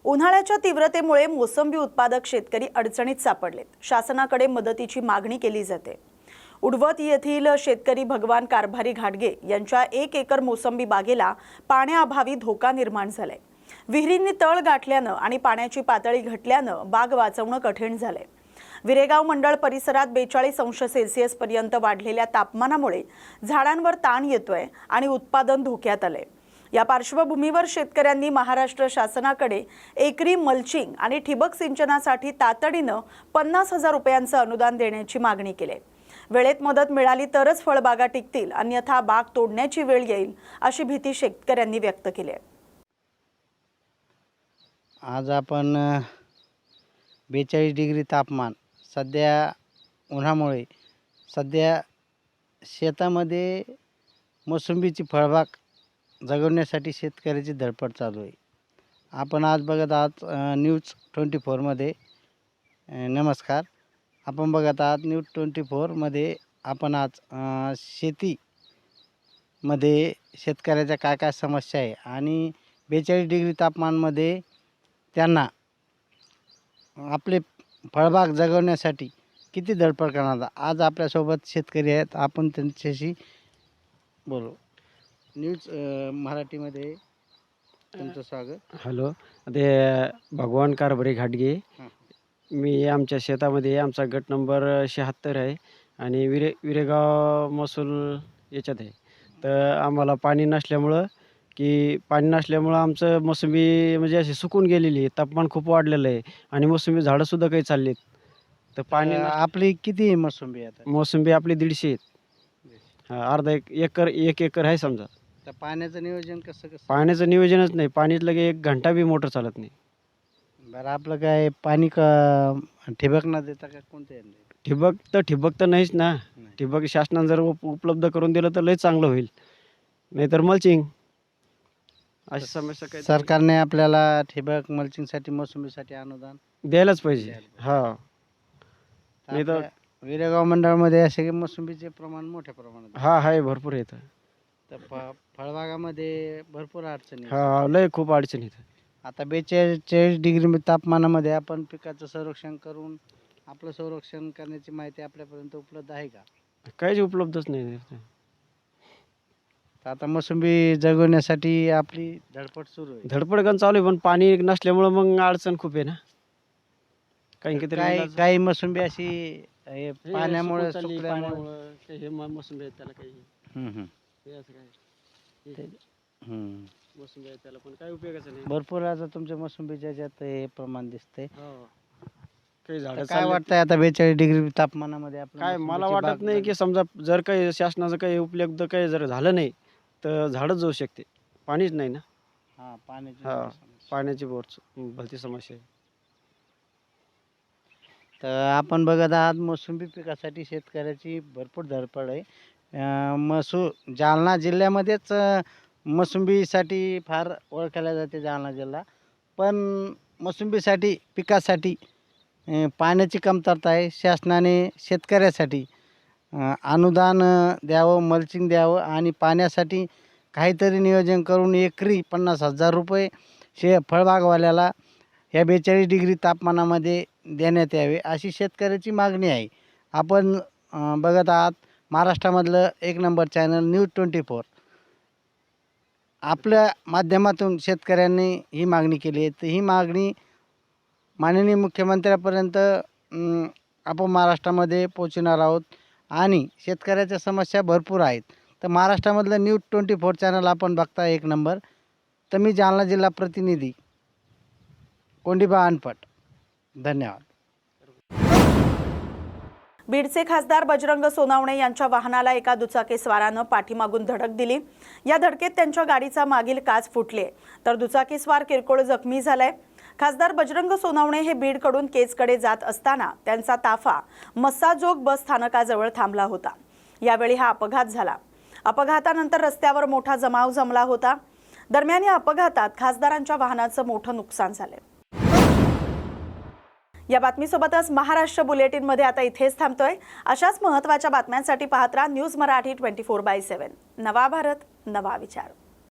उन्हाळ्याच्या तीव्रतेमुळे मोसंबी उत्पादक शेतकरी अडचणीत सापडलेत। शासनाकडे मदतीची मागणी केली जाते। उडवत येथील शेतकरी भगवान कारभारी घाटगे यांच्या 1 एकर मोसंबी बागेला पाण्याअभावी धोका निर्माण झालाय। विहिरींनी तळ गाठल्यानं आणि पाण्याची पातळी घटल्यानं बाग वाचवणं कठीण झालंय। विरेगाव मंडळ परिसरात 42 अंश सेल्सिअस पर्यंत वाढलेल्या तापमानामुळे झाडांवर ताण येतोय आणि उत्पादन धोक्यात आलंय। या पार्श्वभूमीवर शेतकऱ्यांनी महाराष्ट्र शासनाकडे एकरी मल्चिंग आणि ठिबक सिंचनासाठी तातडीनं 50,000 रुपयांचं अनुदान देण्याची मागणी केली आहे। वेळेत मदत मिळाली तरच फळबागा टिकतील, अन्यथा बाग तोडण्याची वेळ येईल अशी भीती शेतकऱ्यांनी व्यक्त केली आहे। आज आपण 42 डिग्री तापमान सध्या उन्हामुळे सध्या शेतामध्ये मोसंबीची फळबाग जगवण्यासाठी शेतकऱ्याची धडपड चालू आहे। आपण आज बघत आहात न्यूज 24 मध्ये। नमस्कार, आपण बघत आहात न्यूज 24 मध्ये। आपण आज शेतीमध्ये शेतकऱ्याच्या काय काय समस्या आहे आणि 42 डिग्री तापमानमध्ये त्यांना आपले फळबाग जगवण्यासाठी किती धडपड करणार, आज आपल्यासोबत शेतकरी आहेत, आपण त्यांच्याशी बोलू। न्यूज मराठीमध्ये तुमचं स्वागत। हॅलो, ते भगवान कारभारी घाटगे। मी आमच्या शेतामध्ये आमचा गट नंबर 76 आहे आणि विरेगाव महसूल याच्यात आहे। तर आम्हाला पाणी नसल्यामुळं आमचं मोसंबी म्हणजे अशी सुकून गेलेली आहे। तापमान खूप वाढलेलं आहे आणि मोसंबी झाडंसुद्धा काही चाललीत। तर पाणी आपली किती मोसंबी आता? मोसंबी आपली 150 आहेत। अर्धा एक एकर आहे समजा। तर पाण्याचं नियोजन कसं? पाण्याचं नियोजनच नाही, पाणीच लगे 1 घंटा बी मोटर चालत नाही। बरं, आपलं काय पाणी का ठिबक न देता का कोणते? ठिबक तर नाहीच ना। ठिबक शासनाने जर उपलब्ध करून दिलं तर लय चांगलं होईल, नाहीतर मल्चिंग अशी समस्या काही सरकारने आपल्याला ठिबक मल्चिंगसाठी मोसंबीसाठी अनुदान द्यायलाच पाहिजे। हा, नाही तर विरेगाव मंडळामध्ये असे मोसंबीचे प्रमाण मोठ्या प्रमाणात हा आहे, भरपूर येतं। तर फळबागामध्ये भरपूर अडचणी आहेत। हा, लय खूप अडचण येतं। आता 42 डिग्री तापमानामध्ये आपण पिकाचं संरक्षण करून आपलं संरक्षण करण्याची माहिती आपल्यापर्यंत उपलब्ध आहे का? काहीच उपलब्धच नाही। तर आता मोसंबी जगवण्यासाठी आपली धडपड सुरू आहे। धडपड गण चालू आहे, पण पाणी नसल्यामुळं मग अडचण खूप आहे ना। काही मोसंबी अशी पाण्यामुळे हे मोसंबी आहे त्याला काही मोसंबी आहे त्याला पण काही उपयोगाचं नाही। भरपूर आता तुमच्या मोसंबीच्या ज्यात हे प्रमाण दिसतंय। काही झाडं काय वाटतंय आता 42 डिग्री तापमानामध्ये आपलं काय मला मोसंबीची वाटत बाग नाही की समजा जर काही शासनाचं काही उपलब्ध काही जर झालं नाही तर झाडच जाऊ शकते। पाणीच नाही ना। हा, पाण्याची भलती समस्या आहे। तर आपण बघत आहात मोसंबी पिकासाठी शेतकऱ्याची भरपूर धडपड आहे। जालना जिल्ह्यामध्येच मोसंबीसाठी फार ओळखल्या जाते जालना जिल्हा, पण मोसंबीसाठी पिकासाठी पाण्याची कमतरता आहे। शासनाने शेतकऱ्यासाठी अनुदान द्यावं, मल्चिंग द्यावं आणि पाण्यासाठी काहीतरी नियोजन करून एकरी 50,000 रुपये फळबागवाल्याला ह्या 42 डिग्री तापमानामध्ये देण्यात यावे अशी शेतकऱ्याची मागणी आहे। आपण बघत आहात महाराष्ट्रामधलं 1 नंबर चॅनल न्यूज 24। आपल्या माध्यमातून शेतकऱ्यांनी ही मागणी केली आहे। तर ही मागणी माननीय मुख्यमंत्र्यापर्यंत आपण महाराष्ट्रामध्ये पोहोचवणार आहोत आणि शेतकऱ्याच्या समस्या भरपूर आहेत। तर महाराष्ट्रामधलं न्यूज 24 चॅनल आपण बघता 1 नंबर। तर मी जालना जिल्हा प्रतिनिधी कोंडीबा अनपट, धन्यवाद। बीडचे खासदार बजरंग सोनावणे यांच्या वाहनाला एका दुचाकीस्वारानं पाठीमागून धडक दिली। या धडकेत त्यांच्या गाडीचा मागील काच फुटले तर दुचाकीस्वार किरकोळ जखमी झालाय। खासदार बजरंग सोनावणे हे बीडकडून केजकडे जात असताना त्यांचा ताफा मस्साजोग बस स्थानकाजवळ थांबला होता। यावेळी हा अपघात झाला। अपघातानंतर रस्त्यावर मोठा जमाव जमला होता। दरम्यान या अपघातात खासदारांच्या वाहनाचं मोठं नुकसान झालंय। या बातमीसोबतच महाराष्ट्र बुलेटिनमध्ये आता इथेच थांबतोय। अशाच महत्त्वाच्या बातम्यांसाठी पाहत राहा न्यूज मराठी 24/7। नवा भारत, नवा विचार।